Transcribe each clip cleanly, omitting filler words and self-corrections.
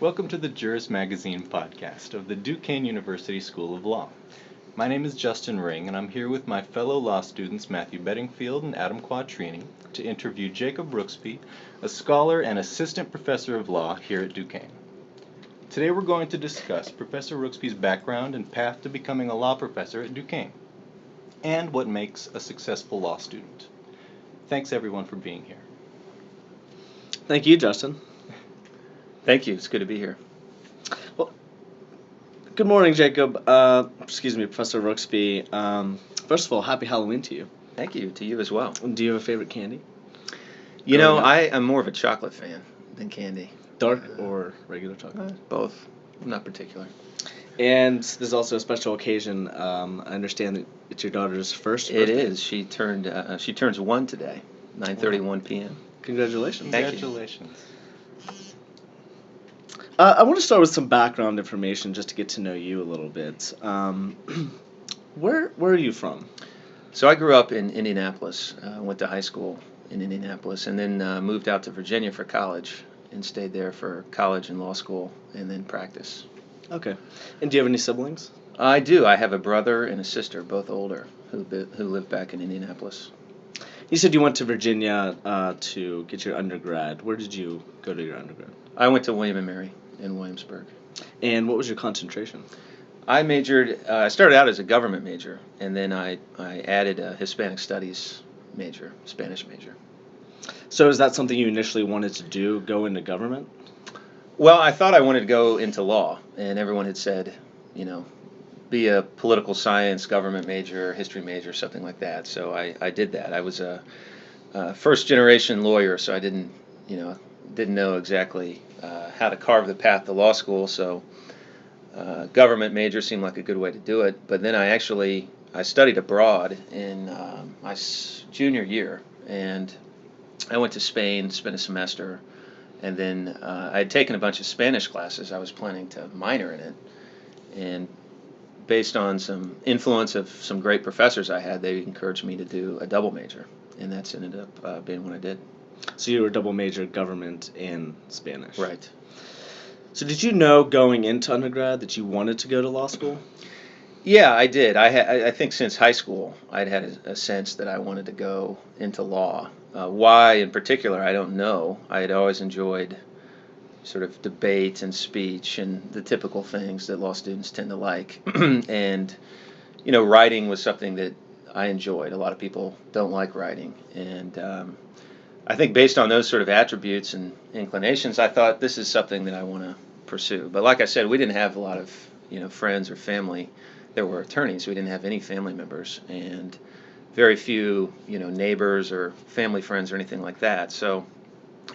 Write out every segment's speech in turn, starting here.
Welcome to the Juris Magazine podcast of the Duquesne University School of Law. My name is Justin Ring, and I'm here with my fellow law students Matthew Bedingfield and Adam Quattrini to interview Jacob Rooksby, a scholar and assistant professor of law here at Duquesne. Today we're going to discuss Professor Rooksby's background and path to becoming a law professor at Duquesne, and what makes a successful law student. Thanks everyone for being here. Thank you, Justin. Thank you. It's good to be here. Well, good morning, Jacob. Professor Rooksby. First of all, happy Halloween to you. Thank you. To you as well. Do you have a favorite candy? You know, I am more of a chocolate fan than candy. Dark or regular chocolate? Both. Not particular. And there's also a special occasion. I understand that it's your daughter's first birthday. It is. She turns 1 today, 9:31 p.m. Congratulations. Thank you. Congratulations. I want to start with some background information just to get to know you a little bit. Where are you from? So I grew up in Indianapolis. Went to high school in Indianapolis, and then moved out to Virginia for college, and stayed there for college and law school, and then practice. Okay. And do you have any siblings? I do. I have a brother and a sister, both older, who live back in Indianapolis. You said you went to Virginia to get your undergrad. Where did you go to your undergrad? I went to William & Mary in Williamsburg. And what was your concentration? I majored. I started out as a government major, and then I added a Hispanic Studies major, Spanish major. So is that something you initially wanted to do, go into government? Well, I thought I wanted to go into law, and everyone had said, be a political science, government major, history major, something like that. So I did that. I was a first-generation lawyer, so I didn't know exactly how to carve the path to law school. So government major seemed like a good way to do it. But then I studied abroad in my junior year, and I went to Spain, spent a semester, and then I had taken a bunch of Spanish classes. I was planning to minor in it, and based on some influence of some great professors I had, they encouraged me to do a double major, and that's ended up being what I did. So you were double major government and Spanish. Right. So did you know going into undergrad that you wanted to go to law school? Yeah, I did. I think since high school, I'd had a sense that I wanted to go into law. Why in particular, I don't know. I had always enjoyed sort of debate and speech and the typical things that law students tend to like. And, writing was something that I enjoyed. A lot of people don't like writing. And I think based on those sort of attributes and inclinations, I thought this is something that I want to pursue. But like I said, we didn't have a lot of, friends or family that were attorneys. We didn't have any family members and very few, neighbors or family friends or anything like that. So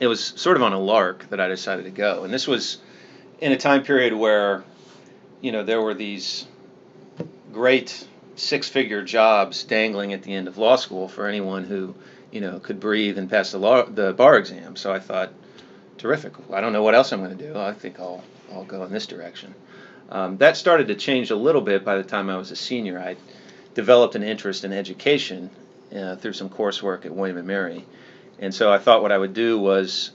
it was sort of on a lark that I decided to go. And this was in a time period where, there were these great six-figure jobs dangling at the end of law school for anyone who, could breathe and pass the bar exam. So I thought, terrific. I don't know what else I'm going to do. I think I'll go in this direction. That started to change a little bit by the time I was a senior. I developed an interest in education through some coursework at William & Mary. And so I thought what I would do was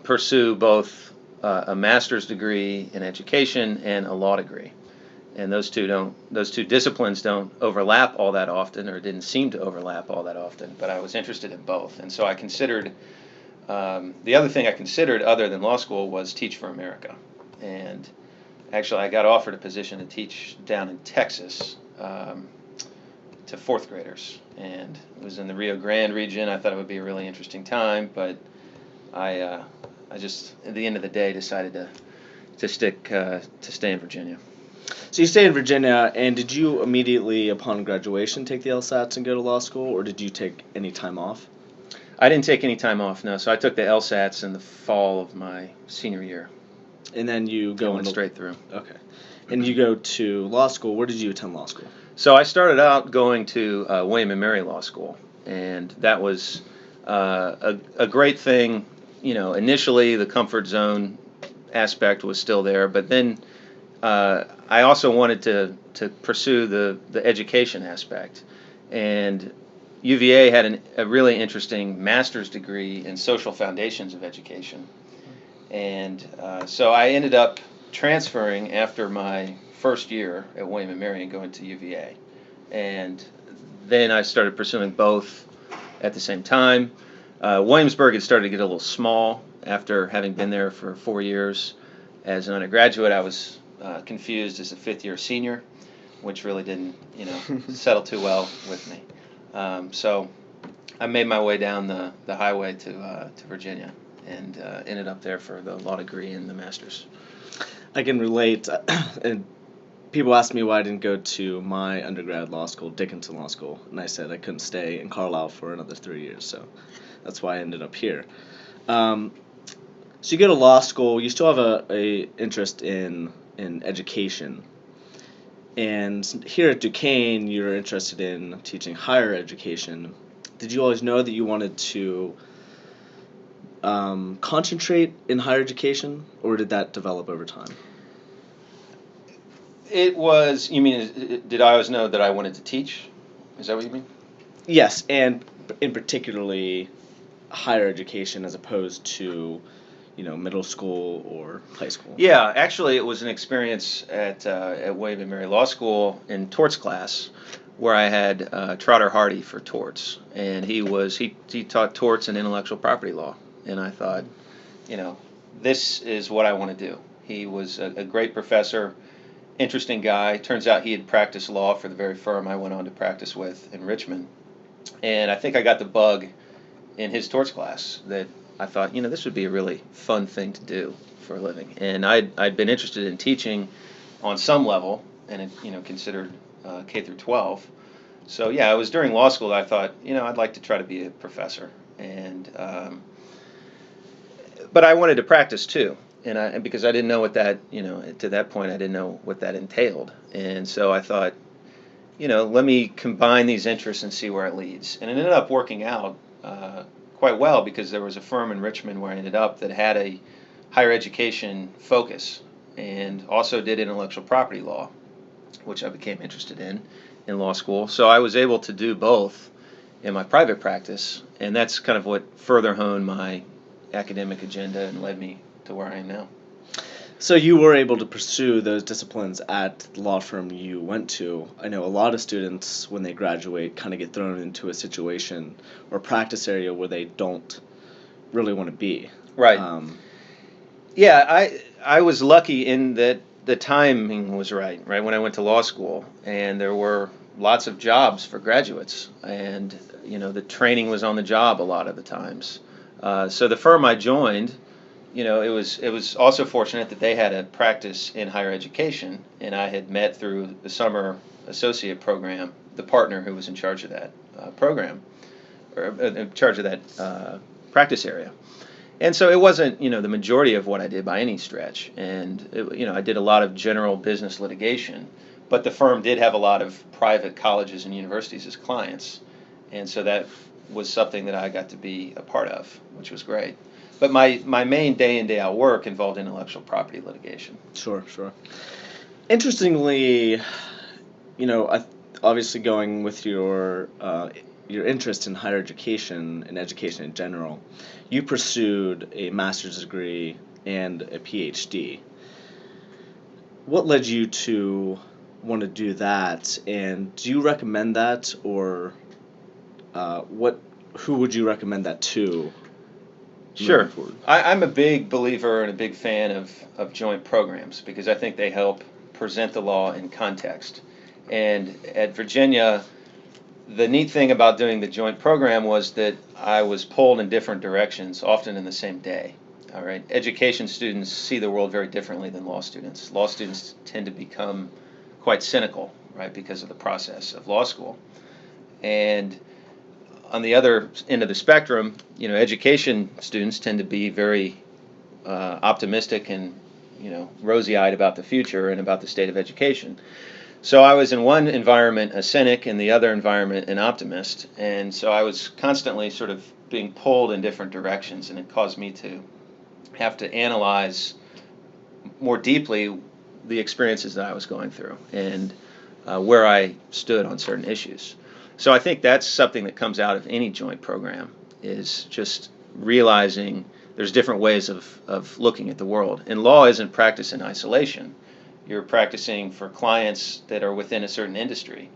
pursue both a master's degree in education and a law degree. And those two disciplines don't overlap all that often, or didn't seem to overlap all that often, but I was interested in both. And so I considered, the other thing I considered other than law school was Teach for America. And actually I got offered a position to teach down in Texas to fourth graders. And it was in the Rio Grande region. I thought it would be a really interesting time, but I just, at the end of the day, decided to stay in Virginia. So you stayed in Virginia, and did you immediately, upon graduation, take the LSATs and go to law school, or did you take any time off? I didn't take any time off, no. So I took the LSATs in the fall of my senior year. And then you went straight through. Okay. And you go to law school. Where did you attend law school? So I started out going to William & Mary Law School, and that was a great thing. Initially the comfort zone aspect was still there, but then I also wanted to pursue the education aspect. And UVA had a really interesting master's degree in social foundations of education. And so I ended up transferring after my first year at William & Mary and going to UVA. And then I started pursuing both at the same time. Williamsburg had started to get a little small after having been there for 4 years. As an undergraduate, I was confused as a fifth-year senior, which really didn't, settle too well with me. So I made my way down the highway to Virginia and ended up there for the law degree and the master's. I can relate. And people ask me why I didn't go to my undergrad law school, Dickinson Law School, and I said I couldn't stay in Carlisle for another 3 years, so that's why I ended up here. So you go to law school, you still have a interest in education, and here at Duquesne, you're interested in teaching higher education. Did you always know that you wanted to concentrate in higher education, or did that develop over time? It was, you mean, did I always know that I wanted to teach? Is that what you mean? Yes, and in particularly higher education as opposed to, middle school or high school. Yeah, actually, it was an experience at William & Mary Law School in torts class where I had Trotter Hardy for torts, and he taught torts and intellectual property law, and I thought, this is what I want to do. He was a great professor, interesting guy. Turns out he had practiced law for the very firm I went on to practice with in Richmond, and I think I got the bug in his torts class that I thought, this would be a really fun thing to do for a living. And I'd been interested in teaching on some level, and considered K through 12. So yeah, it was during law school that I thought, I'd like to try to be a professor. And but I wanted to practice too, and because I didn't know what that, to that point I didn't know what that entailed. And so I thought, let me combine these interests and see where it leads. And it ended up working out quite well, because there was a firm in Richmond where I ended up that had a higher education focus and also did intellectual property law, which I became interested in law school. So I was able to do both in my private practice, and that's kind of what further honed my academic agenda and led me to where I am now. So you were able to pursue those disciplines at the law firm you went to. I know a lot of students, when they graduate, kind of get thrown into a situation or practice area where they don't really want to be. Right. Yeah, I was lucky in that the timing was right when I went to law school, and there were lots of jobs for graduates, and the training was on the job a lot of the times. So the firm I joined, it was also fortunate that they had a practice in higher education, and I had met through the summer associate program the partner who was in charge of that program, or in charge of that practice area. And so it wasn't, the majority of what I did by any stretch. And, I did a lot of general business litigation, but the firm did have a lot of private colleges and universities as clients. And so that was something that I got to be a part of, which was great. But my main day in, day out work involved intellectual property litigation. Sure. Interestingly, obviously going with your interest in higher education and education in general, you pursued a master's degree and a PhD. What led you to want to do that, and do you recommend that, or who would you recommend that to? Sure. I'm a big believer and a big fan of joint programs, because I think they help present the law in context. And at Virginia, the neat thing about doing the joint program was that I was pulled in different directions, often in the same day. All right. Education students see the world very differently than law students. Law students tend to become quite cynical, right, because of the process of law school. And on the other end of the spectrum, education students tend to be very optimistic and, rosy-eyed about the future and about the state of education. So I was in one environment a cynic, in the other environment an optimist, and so I was constantly sort of being pulled in different directions, and it caused me to have to analyze more deeply the experiences that I was going through and where I stood on certain issues. So I think that's something that comes out of any joint program, is just realizing there's different ways of looking at the world. And law isn't practiced in isolation. You're practicing for clients that are within a certain industry.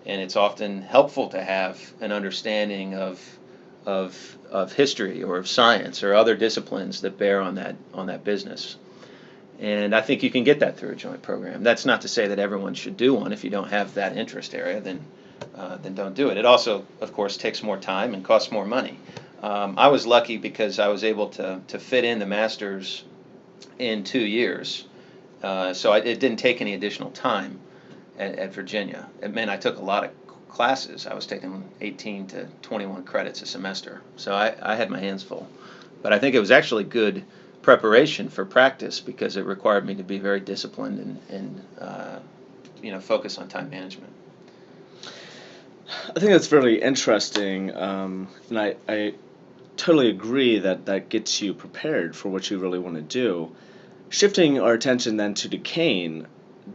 And it's often helpful to have an understanding of history or of science or other disciplines that bear on that business. And I think you can get that through a joint program. That's not to say that everyone should do one. If you don't have that interest area, then don't do it. It also, of course, takes more time and costs more money. I was lucky because I was able to fit in the master's in 2 years, so it didn't take any additional time at Virginia. It meant I took a lot of classes. I was taking 18 to 21 credits a semester, so I had my hands full. But I think it was actually good preparation for practice because it required me to be very disciplined and focus on time management. I think that's really interesting, and I totally agree that gets you prepared for what you really want to do. Shifting our attention then to Duquesne,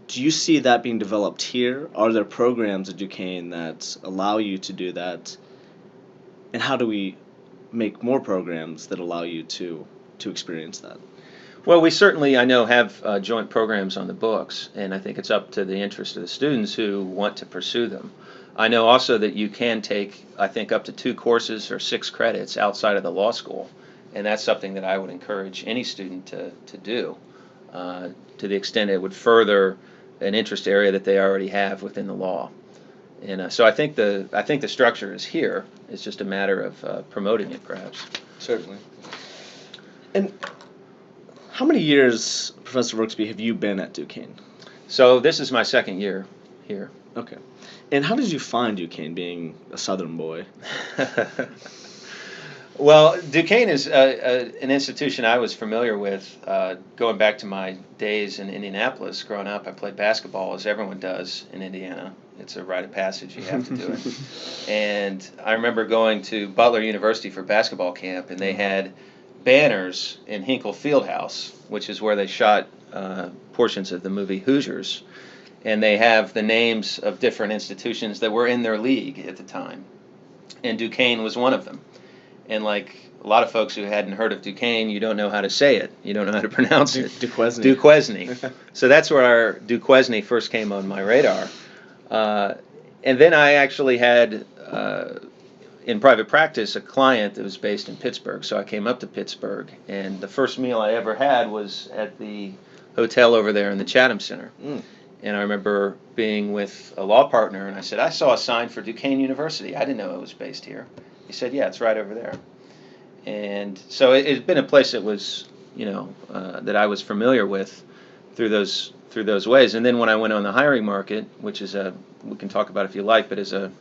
do you see that being developed here? Are there programs at Duquesne that allow you to do that? And how do we make more programs that allow you to experience that? Well, we certainly, I know, have joint programs on the books, and I think it's up to the interest of the students who want to pursue them. I know also that you can take, I think, up to 2 courses or 6 credits outside of the law school, and that's something that I would encourage any student to do, to the extent it would further an interest area that they already have within the law. And so I think the structure is here. It's just a matter of promoting it, perhaps. Certainly. And how many years, Professor Rooksby, have you been at Duquesne? So this is my 2nd year here. Okay. And how did you find Duquesne, being a Southern boy? Well, Duquesne is an institution I was familiar with going back to my days in Indianapolis. Growing up, I played basketball, as everyone does in Indiana. It's a rite of passage. You have to do it. And I remember going to Butler University for basketball camp, and they had banners in Hinkle Fieldhouse, which is where they shot portions of the movie Hoosiers. And they have the names of different institutions that were in their league at the time. And Duquesne was one of them. And like a lot of folks who hadn't heard of Duquesne, you don't know how to say it. You don't know how to pronounce it. Duquesne. Duquesne. So that's where our Duquesne first came on my radar. And then I actually had, in private practice, a client that was based in Pittsburgh. So I came up to Pittsburgh. And the first meal I ever had was at the hotel over there in the Chatham Center. Mm. And I remember being with a law partner, and I said, I saw a sign for Duquesne University. I didn't know it was based here. He said, yeah, it's right over there. And so it's been a place that was, that I was familiar with through those ways. And then when I went on the hiring market, which is we can talk about if you like, but is a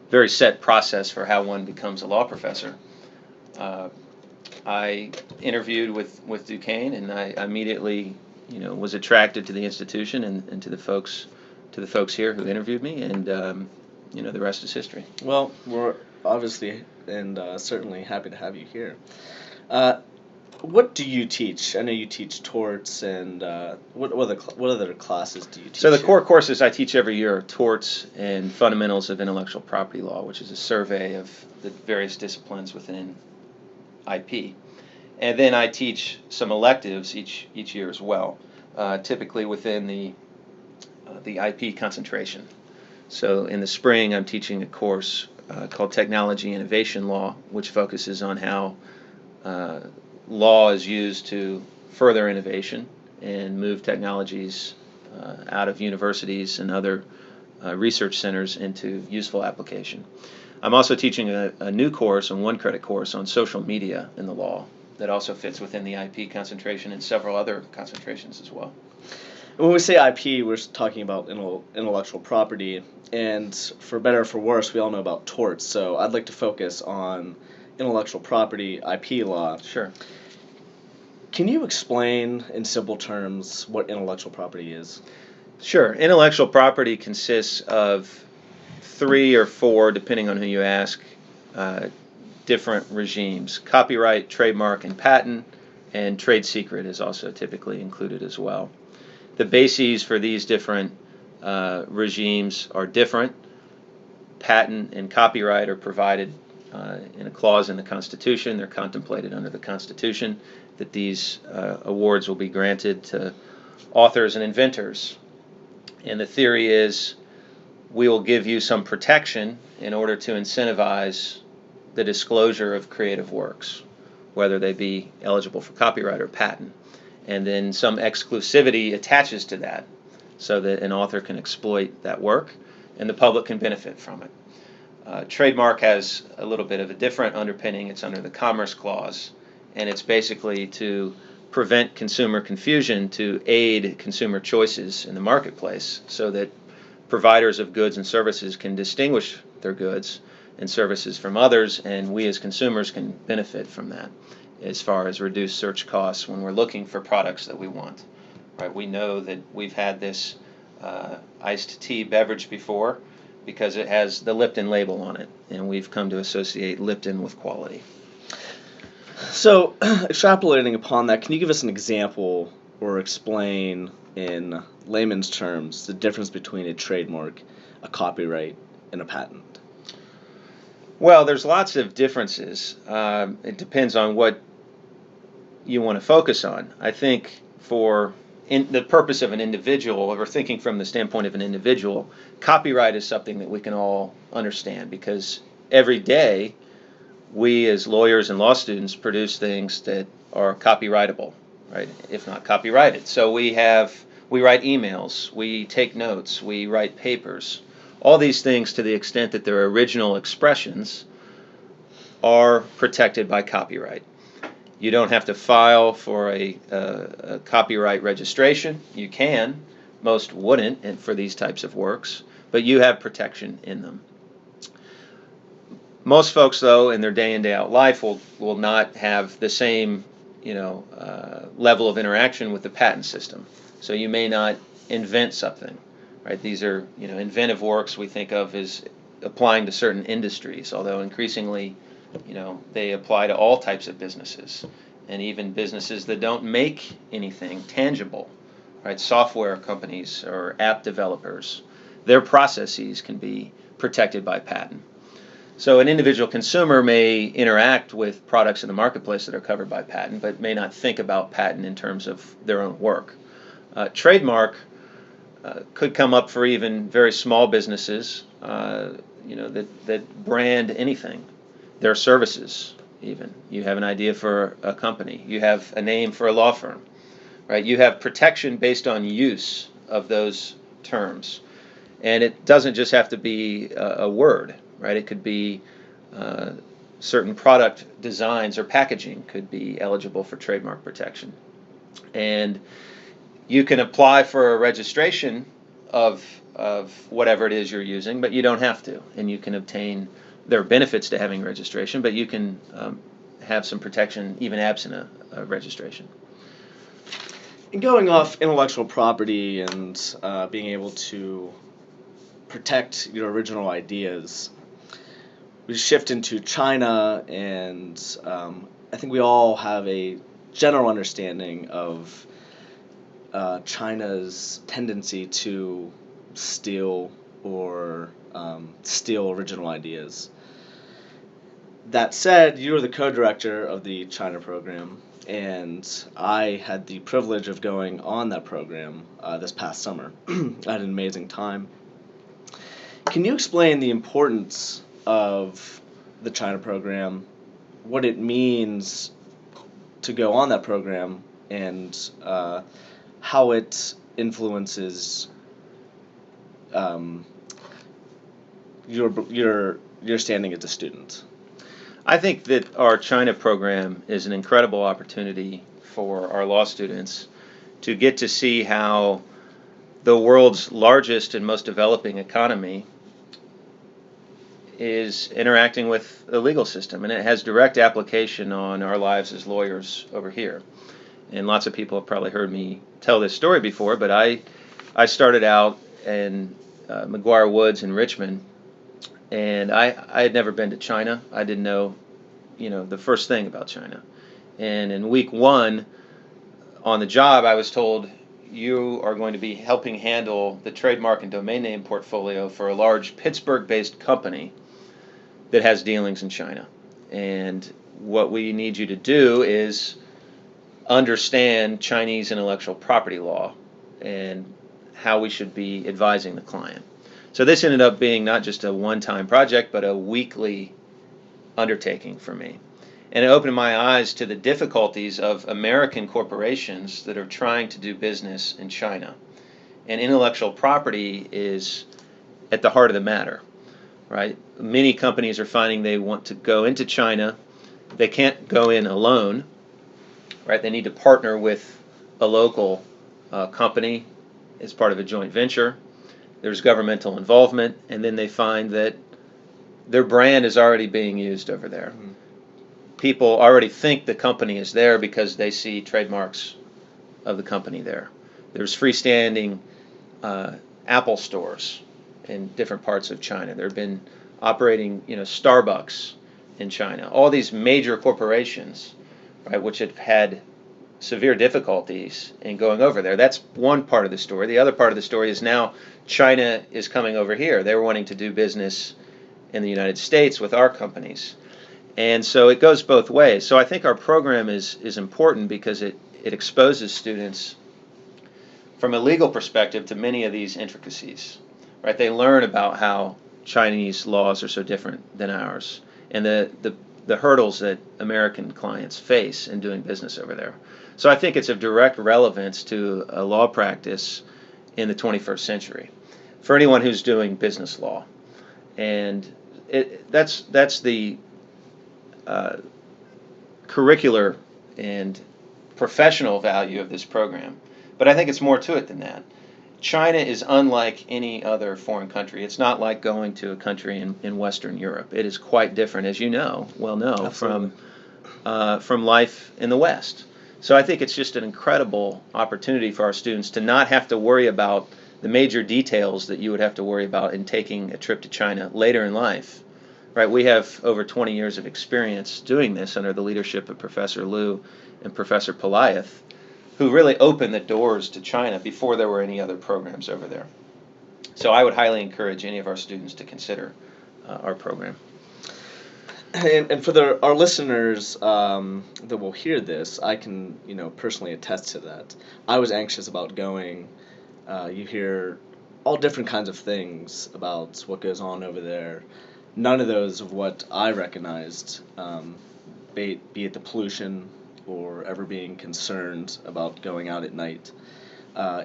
very set process for how one becomes a law professor. I interviewed with Duquesne, and I immediately was attracted to the institution and to the folks here who interviewed me, and the rest is history. Well, we're obviously and certainly happy to have you here. What do you teach? I know you teach torts, and what other classes do you teach? So the core courses I teach every year are torts and fundamentals of intellectual property law, which is a survey of the various disciplines within IP. And then I teach some electives each year as well, typically within the IP concentration. So in the spring, I'm teaching a course called Technology Innovation Law, which focuses on how law is used to further innovation and move technologies out of universities and other research centers into useful application. I'm also teaching a new course, a 1-credit course on social media in the law that also fits within the IP concentration and several other concentrations as well. When we say IP, we're talking about intellectual property, and for better or for worse, we all know about torts, so I'd like to focus on intellectual property, IP law. Sure. Can you explain in simple terms what intellectual property is? Sure. Intellectual property consists of 3 or 4, depending on who you ask, different regimes. Copyright, trademark, and patent, and trade secret is also typically included as well. The bases for these different regimes are different. Patent and copyright are provided in a clause in the Constitution. They're contemplated under the Constitution that these awards will be granted to authors and inventors. And the theory is we will give you some protection in order to incentivize the disclosure of creative works, whether they be eligible for copyright or patent. And then some exclusivity attaches to that so that an author can exploit that work and the public can benefit from it. Trademark has a little bit of a different underpinning. It's under the Commerce Clause, and it's basically to prevent consumer confusion, to aid consumer choices in the marketplace so that providers of goods and services can distinguish their goods and services from others, and we as consumers can benefit from that as far as reduced search costs when we're looking for products that we want. Right? We know that we've had this iced tea beverage before because it has the Lipton label on it, and we've come to associate Lipton with quality. So, extrapolating upon that, can you give us an example or explain in layman's terms the difference between a trademark, a copyright, and a patent? Well, there's lots of differences. It depends on what you want to focus on. I think for the purpose of an individual, or thinking from the standpoint of an individual, copyright is something that we can all understand because every day we as lawyers and law students produce things that are copyrightable, right? If not copyrighted. So we write emails, we take notes, we write papers. All these things, to the extent that they're original expressions, are protected by copyright. You don't have to file for a copyright registration. You can. Most wouldn't and for these types of works, but you have protection in them. Most folks, though, in their day in, day out life will not have the same level of interaction with the patent system. So you may not invent something. Right? These are inventive works we think of as applying to certain industries, although increasingly they apply to all types of businesses and even businesses that don't make anything tangible. Right? Software companies or app developers, their processes can be protected by patent. So an individual consumer may interact with products in the marketplace that are covered by patent, but may not think about patent in terms of their own work. Trademark could come up for even very small businesses, that brand anything, their services even. You have an idea for a company. You have a name for a law firm, right? You have protection based on use of those terms. And it doesn't just have to be a word, right? It could be certain product designs or packaging could be eligible for trademark protection. And you can apply for a registration of whatever it is you're using, but you don't have to. And you can obtain, there are benefits to having registration, but you can have some protection even absent a registration. And going off intellectual property and being able to protect your original ideas, we shift into China, and I think we all have a general understanding of China's tendency to steal original ideas. That said, you are the co-director of the China program, and I had the privilege of going on that program this past summer. I had an amazing time. Can you explain the importance of the China program, what it means to go on that program, and how it influences your standing as a student? I think that our China program is an incredible opportunity for our law students to get to see how the world's largest and most developing economy is interacting with the legal system, and it has direct application on our lives as lawyers over here. And lots of people have probably heard me tell this story before, but I started out in McGuire Woods in Richmond, and I had never been to China. I didn't know, the first thing about China. And in week one on the job, I was told, you are going to be helping handle the trademark and domain name portfolio for a large Pittsburgh-based company that has dealings in China. And what we need you to do is understand Chinese intellectual property law and how we should be advising the client. So this ended up being not just a one-time project, but a weekly undertaking for me. And it opened my eyes to the difficulties of American corporations that are trying to do business in China. And intellectual property is at the heart of the matter, right? Many companies are finding they want to go into China. They can't go in alone, right? They need to partner with a local company as part of a joint venture. There's governmental involvement, and then they find that their brand is already being used over there. Mm-hmm. People already think the company is there because they see trademarks of the company there. There's freestanding Apple stores in different parts of China. There have been operating, Starbucks in China. All these major corporations, right, which have had severe difficulties in going over there. That's one part of the story. The other part of the story is now China is coming over here. They're wanting to do business in the United States with our companies. And so it goes both ways. So I think our program is important because it exposes students from a legal perspective to many of these intricacies. Right? They learn about how Chinese laws are so different than ours and the hurdles that American clients face in doing business over there. So I think it's of direct relevance to a law practice in the 21st century for anyone who's doing business law. And that's the curricular and professional value of this program. But I think it's more to it than that. China is unlike any other foreign country. It's not like going to a country in Western Europe. It is quite different, as you know, from life in the West. So I think it's just an incredible opportunity for our students to not have to worry about the major details that you would have to worry about in taking a trip to China later in life. Right? We have over 20 years of experience doing this under the leadership of Professor Liu and Professor Pelayath, who really opened the doors to China before there were any other programs over there. So I would highly encourage any of our students to consider our program. And for our listeners that will hear this, I can personally attest to that. I was anxious about going. You hear all different kinds of things about what goes on over there. None of those of what I recognized, be it the pollution or ever being concerned about going out at night.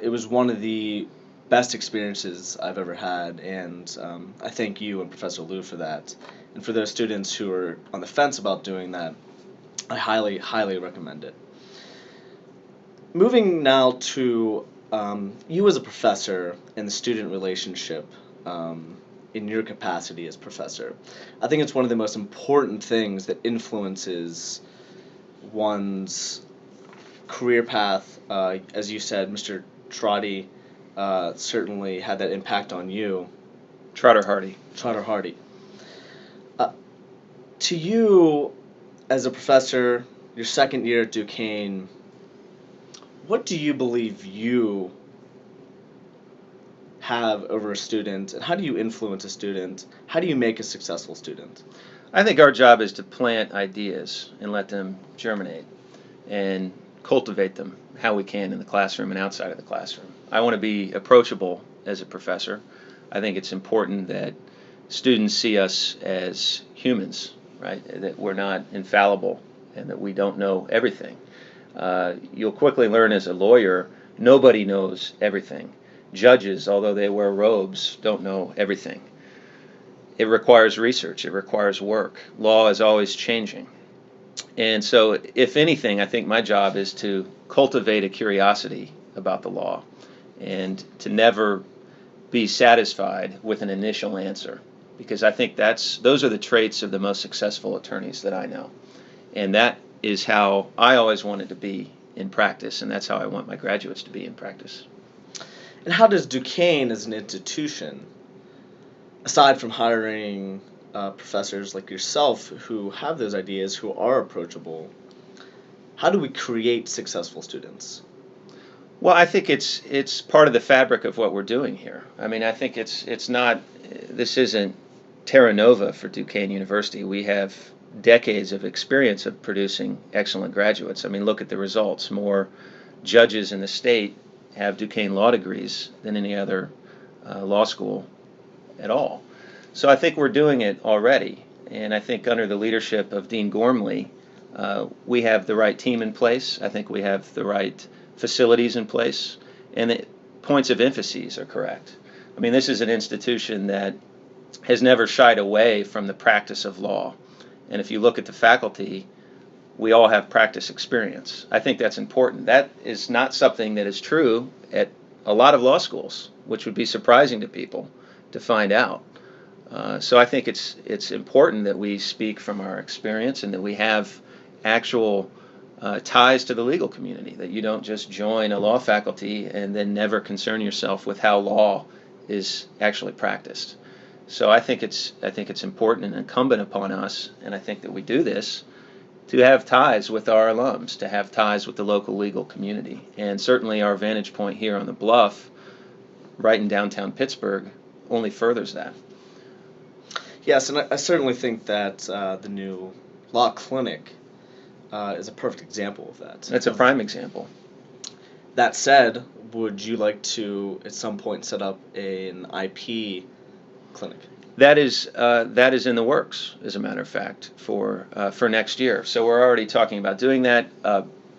It was one of the best experiences I've ever had, and I thank you and Professor Liu for that. And for those students who are on the fence about doing that, I highly, highly recommend it. Moving now to you as a professor and the student relationship in your capacity as professor. I think it's one of the most important things that influences one's career path. As you said, Mr. Trotty certainly had that impact on you. Trotter Hardy. To you, as a professor, your second year at Duquesne, what do you believe you have over a student, and how do you influence a student? How do you make a successful student? I think our job is to plant ideas and let them germinate and cultivate them how we can in the classroom and outside of the classroom. I want to be approachable as a professor. I think it's important that students see us as humans, right? That we're not infallible and that we don't know everything. You'll quickly learn as a lawyer, nobody knows everything. Judges, although they wear robes, don't know everything. It requires research. It requires work. Law is always changing. And so, if anything, I think my job is to cultivate a curiosity about the law and to never be satisfied with an initial answer, because I think those are the traits of the most successful attorneys that I know. And that is how I always wanted to be in practice, and that's how I want my graduates to be in practice. And how does Duquesne as an institution, aside from hiring professors like yourself who have those ideas, who are approachable, how do we create successful students? Well, I think it's part of the fabric of what we're doing here. I mean, I think it's not, this isn't terra nova for Duquesne University. We have decades of experience of producing excellent graduates. I mean, look at the results. More judges in the state have Duquesne law degrees than any other law school at all. So I think we're doing it already. And I think under the leadership of Dean Gormley, we have the right team in place. I think we have the right facilities in place. And the points of emphasis are correct. I mean, this is an institution that has never shied away from the practice of law. And if you look at the faculty, we all have practice experience. I think that's important. That is not something that is true at a lot of law schools, which would be surprising to people to find out. So I think it's important that we speak from our experience and that we have actual ties to the legal community, that you don't just join a law faculty and then never concern yourself with how law is actually practiced. So I think it's important and incumbent upon us, and I think that we do this, to have ties with our alums, to have ties with the local legal community. And certainly our vantage point here on the Bluff, right in downtown Pittsburgh, only furthers that. Yes, and I certainly think that the new law clinic is a perfect example of that. That's a prime example. That said, would you like to at some point set up an IP clinic? That is in the works, as a matter of fact, for next year. So we're already talking about doing that.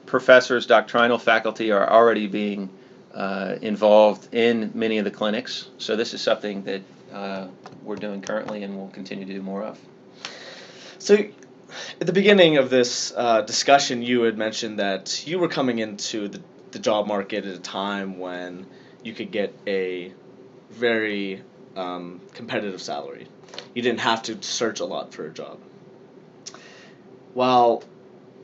Professors, doctrinal faculty are already being involved in many of the clinics. So this is something that we're doing currently and will continue to do more of. So at the beginning of this discussion, you had mentioned that you were coming into the job market at a time when you could get a very competitive salary. You didn't have to search a lot for a job. While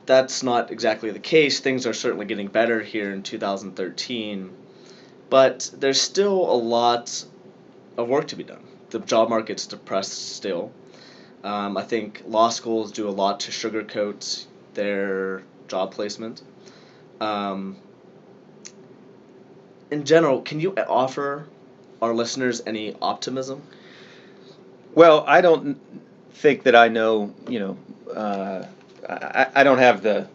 that's not exactly the case, things are certainly getting better here in 2013, but there's still a lot of work to be done. The job market's depressed still. I think law schools do a lot to sugarcoat their job placement. In general, can you offer our listeners any optimism? Well, I don't think that I know, I don't have the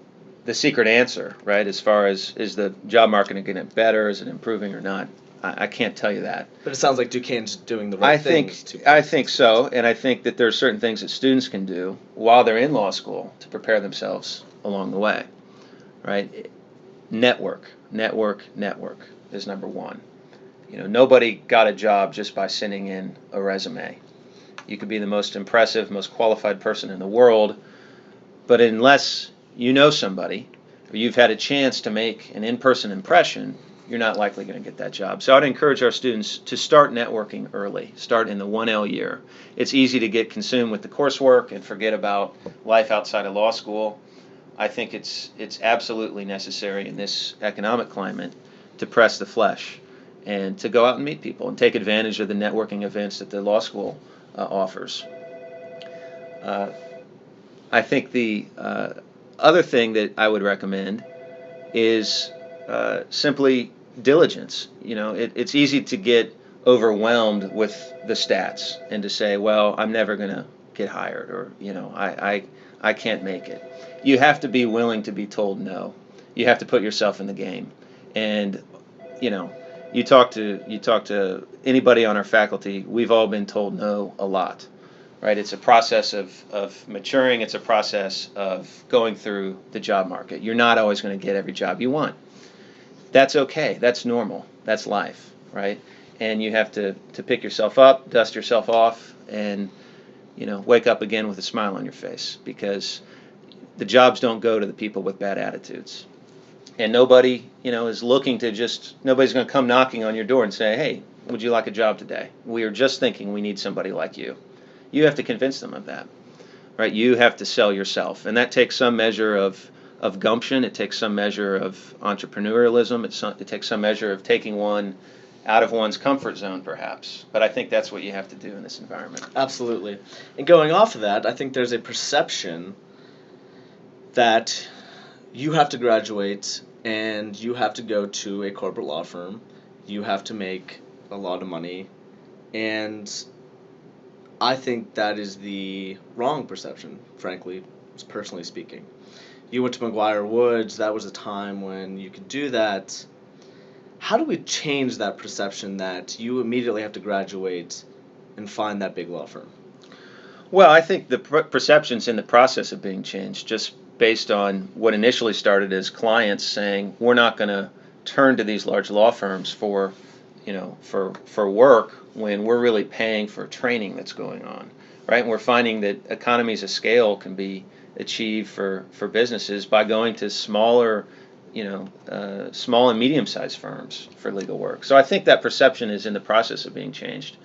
secret answer, right, as far as is the job market getting better, is it improving or not? I can't tell you that. But it sounds like Duquesne's doing the right things. I think so, and I think that there are certain things that students can do while they're in law school to prepare themselves along the way, right? Network is number one. Nobody got a job just by sending in a resume. You could be the most impressive, most qualified person in the world, but unless you know somebody or you've had a chance to make an in-person impression, you're not likely going to get that job. So I'd encourage our students to start networking early, start in the 1L year. It's easy to get consumed with the coursework and forget about life outside of law school. I think it's absolutely necessary in this economic climate to press the flesh and to go out and meet people and take advantage of the networking events that the law school offers. I think the other thing that I would recommend is simply diligence. It's easy to get overwhelmed with the stats and to say, well, I'm never going to get hired, or I can't make it. You have to be willing to be told no. You have to put yourself in the game. And you talk to anybody on our faculty, we've all been told no a lot. Right? It's a process of maturing. It's a process of going through the job market. You're not always going to get every job you want. That's okay. That's normal. That's life, right? And you have to pick yourself up, dust yourself off, and wake up again with a smile on your face, because the jobs don't go to the people with bad attitudes. And nobody, is looking to nobody's going to come knocking on your door and say, hey, would you like a job today? We are just thinking we need somebody like you. You have to convince them of that, right? You have to sell yourself, and that takes some measure of gumption. It takes some measure of entrepreneurialism. It takes some measure of taking one out of one's comfort zone, perhaps. But I think that's what you have to do in this environment. Absolutely. And going off of that, I think there's a perception that you have to graduate and you have to go to a corporate law firm. You have to make a lot of money. And I think that is the wrong perception, frankly, personally speaking. You went to McGuire Woods, that was a time when you could do that. How do we change that perception that you immediately have to graduate and find that big law firm? Well, I think the perception's in the process of being changed, just based on what initially started as clients saying, we're not going to turn to these large law firms for, for work when we're really paying for training that's going on, right? And we're finding that economies of scale can be achieved for businesses by going to smaller, small and medium-sized firms for legal work. So I think that perception is in the process of being changed.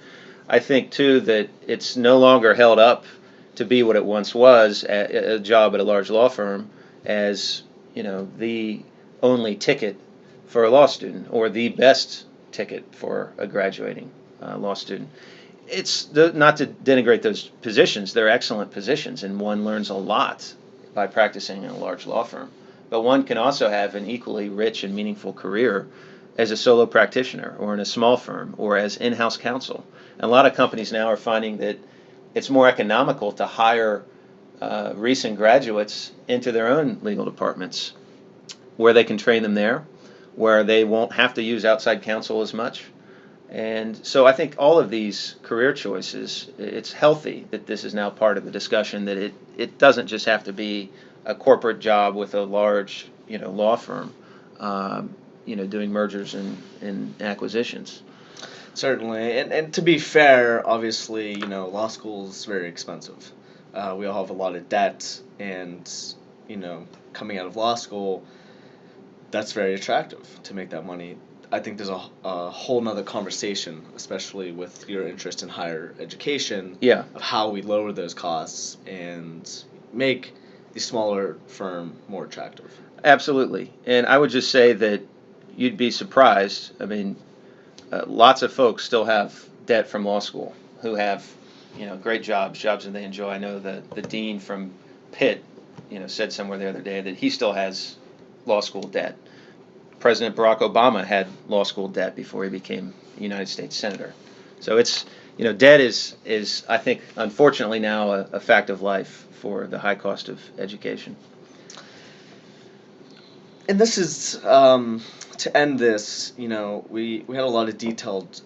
I think, too, that it's no longer held up to be what it once was, a job at a large law firm, as, the only ticket for a law student or the best ticket for a graduating law student. It's not to denigrate those positions. They're excellent positions, and one learns a lot by practicing in a large law firm. But one can also have an equally rich and meaningful career as a solo practitioner or in a small firm or as in-house counsel. And a lot of companies now are finding that it's more economical to hire recent graduates into their own legal departments, where they can train them there, where they won't have to use outside counsel as much. And so I think all of these career choices, it's healthy that this is now part of the discussion, that it doesn't just have to be a corporate job with a large law firm doing mergers and acquisitions. Certainly, and to be fair, obviously, law school is very expensive. We all have a lot of debt, and, coming out of law school, that's very attractive to make that money. I think there's a whole nother conversation, especially with your interest in higher education, Yeah. of how we lower those costs and make the smaller firm more attractive. Absolutely. And I would just say that you'd be surprised. I mean, lots of folks still have debt from law school who have, great jobs that they enjoy. I know the dean from Pitt, said somewhere the other day that he still has law school debt. President Barack Obama had law school debt before he became United States Senator. So it's, debt is I think, unfortunately now a fact of life for the high cost of education. And this is, to end this, we had a lot of detailed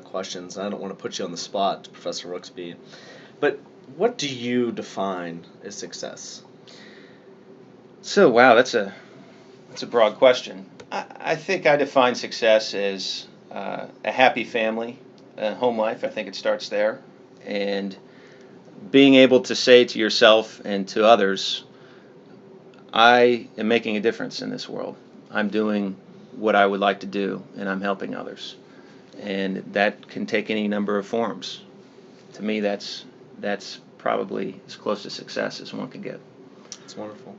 questions. I don't want to put you on the spot, Professor Rooksby, but what do you define as success? So, wow, that's a broad question. I think I define success as a happy family, home life. I think it starts there. And being able to say to yourself and to others, I am making a difference in this world. I'm doing what I would like to do, and I'm helping others. And that can take any number of forms. To me, that's probably as close to success as one can get. That's wonderful.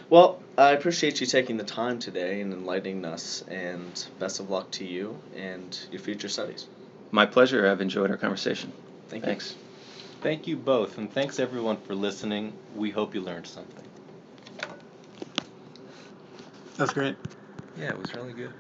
Well, I appreciate you taking the time today and enlightening us, and best of luck to you and your future studies. My pleasure. I've enjoyed our conversation. Thank you. Thanks. Thank you both, and thanks everyone for listening. We hope you learned something. That's great. Yeah, it was really good.